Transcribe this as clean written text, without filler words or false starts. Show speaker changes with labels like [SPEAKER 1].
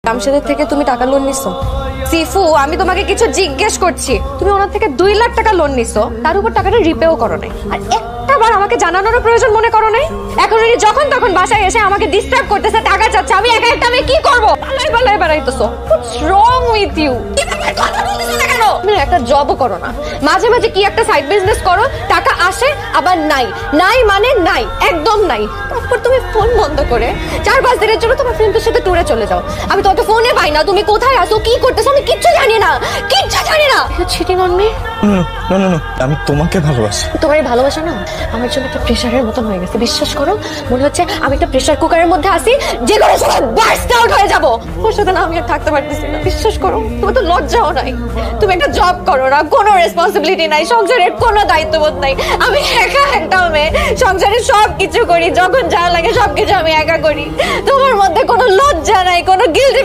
[SPEAKER 1] জামশেদের থেকে তুমি টাকা লোন নিছো? সিফু, আমি তোমাকে কিছু জিজ্ঞেস করছি। তুমি ওনার থেকে 2 লাখ টাকা লোন নিছো, তার উপর টাকাটা রিপেও করো নাই, আর একটাবার আমাকে জানানোর প্রয়োজন মনে করো নাই। এখন উনি যখন তখন বাসায় এসে আমাকে ডিস্টার্ব করতেছে, টাকা চাচ্ছে। আমি একা একটা আমি কি করবো? পালাই পালাই বেড়াইতেছো। হোয়াটস রং উইথ ইউ? কথা বলতেছো না কেন? তুমি একটা জবও করো না, মাঝে মাঝে কি একটা সাইড বিজনেস করো, টাকা আসে আবার নাই, নাই মানে নাই, একদম নাই। তারপর তুমি ফোন বন্ধ করে 4-5 দিনের জন্য তোমার ফ্রেন্ডের সাথে ট্যুরে চলে যাও। আমি তোমাকে ফোনে পাই না, তুমি কোথায় আছো, কি করতেছো, আমি কিচ্ছু জানি না, কিচ্ছু জানি না। You cheating on me?
[SPEAKER 2] না না না, আমি তোমাকে ভালোবাসি।
[SPEAKER 1] তোমার এই ভালোবাসা না আমার জন্য একটা প্রেসারের মতন হয়ে গেছে। বিশ্বাস করো, মনে হচ্ছে আমি একটা প্রেসার কুকারের মধ্যে আছি, যে কোনো সময় বার্স্ট আউট হয়ে যাবো। ওর সাথে না আমি আর থাকতে পারতেছি না। বিশ্বাস করো, তোমার তো লজ্জাও নাই। তুমি একটা জব করো না, কোনো রেসপন্সিবিলিটি নাই, সংসারের কোনো দায়িত্ববোধ নাই। আমি একা একটা মেয়ে, সংসারের সবকিছু করি, যখন যা লাগে সবকিছু আমি একা করি। তোমার মধ্যে কোনো লজ্জা নাই, কোনো গিল্টি